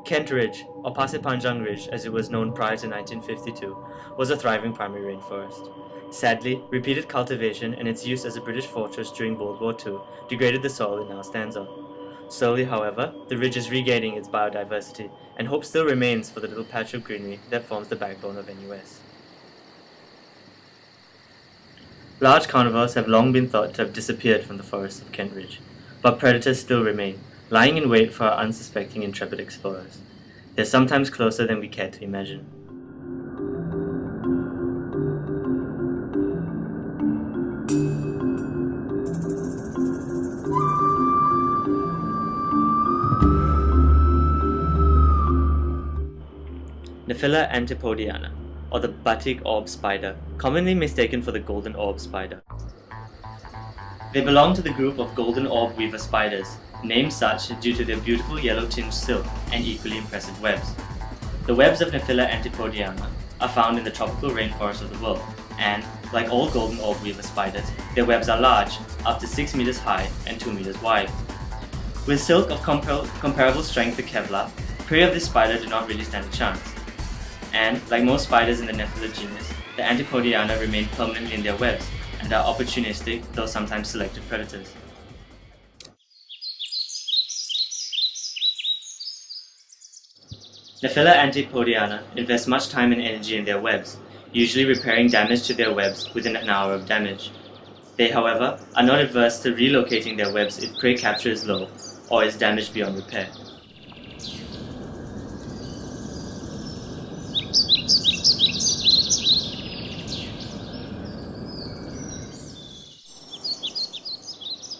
Kent Ridge, or Pasir Panjang Ridge as it was known prior to 1952, was a thriving primary rainforest. Sadly, repeated cultivation and its use as a British fortress during World War II degraded the soil it now stands on. Slowly, however, the ridge is regaining its biodiversity, and hope still remains for the little patch of greenery that forms the backbone of NUS. Large carnivores have long been thought to have disappeared from the forests of Kent Ridge, but predators still remain, lying in wait for our unsuspecting intrepid explorers. They're sometimes closer than we care to imagine. Nephila Antipodiana, or the batik orb spider, commonly mistaken for the golden orb spider. They belong to the group of golden orb weaver spiders, named such due to their beautiful yellow-tinged silk and equally impressive webs. The webs of Nephila Antipodiana are found in the tropical rainforests of the world, and, like all golden orb weaver spiders, their webs are large, up to 6 meters high and 2 meters wide. With silk of comparable strength to Kevlar, prey of this spider do not really stand a chance. And, like most spiders in the Nephila genus, the Antipodiana remain permanently in their webs and are opportunistic, though sometimes selective predators. Nephila Antipodiana invest much time and energy in their webs, usually repairing damage to their webs within an hour of damage. They, however, are not averse to relocating their webs if prey capture is low or is damaged beyond repair.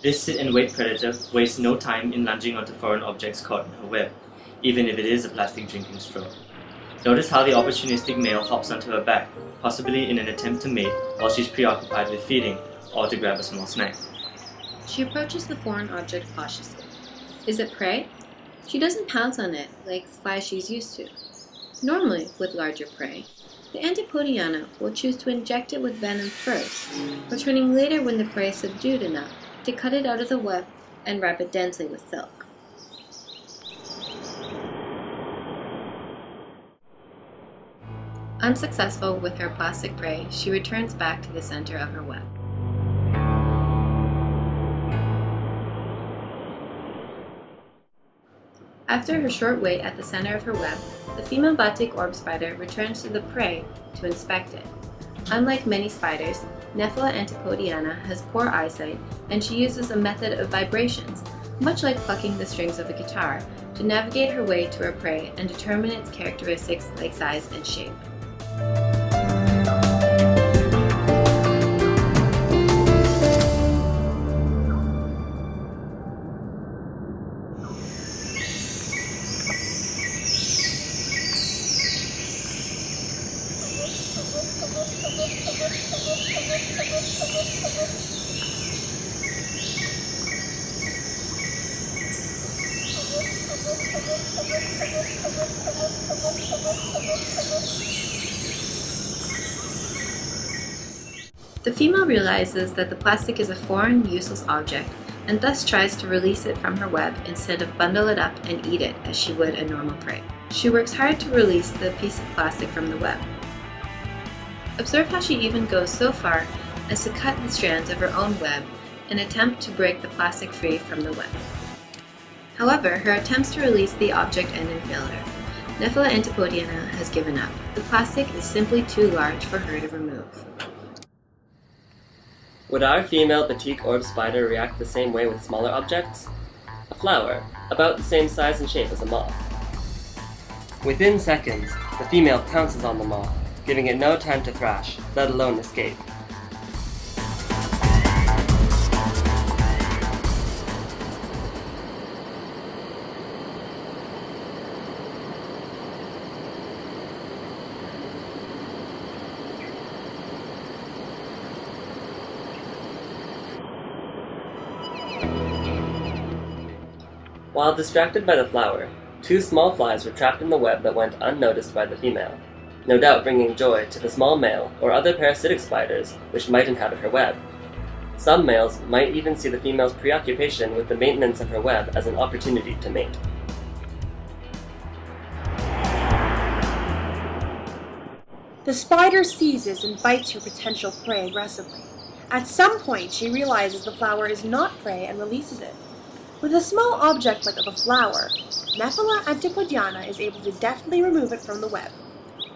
This sit-and-wait predator wastes no time in lunging onto foreign objects caught in her web, even if it is a plastic drinking straw. Notice how the opportunistic male hops onto her back, possibly in an attempt to mate while she's preoccupied with feeding or to grab a small snack. She approaches the foreign object cautiously. Is it prey? She doesn't pounce on it like flies she's used to. Normally, with larger prey, the Antipodiana will choose to inject it with venom first, returning later when the prey is subdued enough to cut it out of the web and wrap it densely with silk. Unsuccessful with her plastic prey, she returns back to the center of her web. After her short wait at the center of her web, the female batik orb spider returns to the prey to inspect it. Unlike many spiders, Nephila Antipodiana has poor eyesight, and she uses a method of vibrations, much like plucking the strings of a guitar, to navigate her way to her prey and determine its characteristics like size and shape. The female realizes that the plastic is a foreign, useless object, and thus tries to release it from her web instead of bundle it up and eat it as she would a normal prey. She works hard to release the piece of plastic from the web. Observe how she even goes so far as to cut the strands of her own web in an attempt to break the plastic free from the web. However, her attempts to release the object end in failure. Nephila Antipodiana has given up. The plastic is simply too large for her to remove. Would our female batik orb spider react the same way with smaller objects? A flower, about the same size and shape as a moth. Within seconds, the female pounces on the moth, giving it no time to thrash, let alone escape. While distracted by the flower, 2 small flies were trapped in the web that went unnoticed by the female, no doubt bringing joy to the small male or other parasitic spiders which might inhabit her web. Some males might even see the female's preoccupation with the maintenance of her web as an opportunity to mate. The spider seizes and bites her potential prey aggressively. At some point, she realizes the flower is not prey and releases it. With a small object like a flower, Nephila Antipodiana is able to deftly remove it from the web.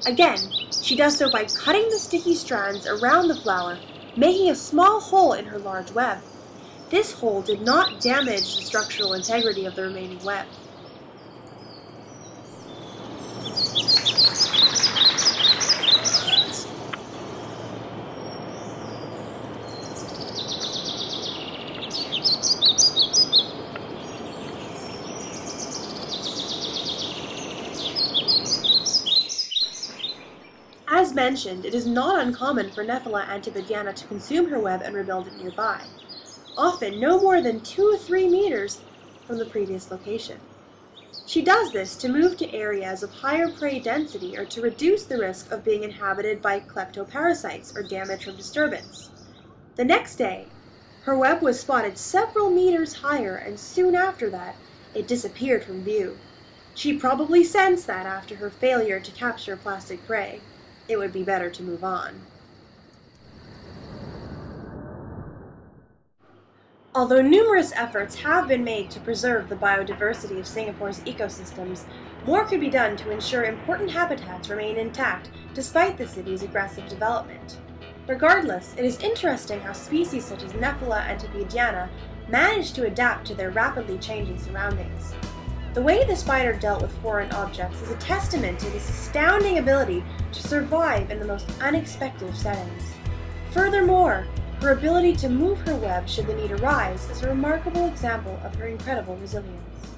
Again, she does so by cutting the sticky strands around the flower, making a small hole in her large web. This hole did not damage the structural integrity of the remaining web. As mentioned, it is not uncommon for Nephila Antipodiana to consume her web and rebuild it nearby, often no more than 2 or 3 meters from the previous location. She does this to move to areas of higher prey density or to reduce the risk of being inhabited by kleptoparasites or damage from disturbance. The next day, her web was spotted several meters higher, and soon after that, it disappeared from view. She probably sensed that after her failure to capture plastic prey, it would be better to move on. Although numerous efforts have been made to preserve the biodiversity of Singapore's ecosystems, more could be done to ensure important habitats remain intact despite the city's aggressive development. Regardless, it is interesting how species such as Nephila Antipodiana managed to adapt to their rapidly changing surroundings. The way the spider dealt with foreign objects is a testament to this astounding ability to survive in the most unexpected settings. Furthermore, her ability to move her web should the need arise is a remarkable example of her incredible resilience.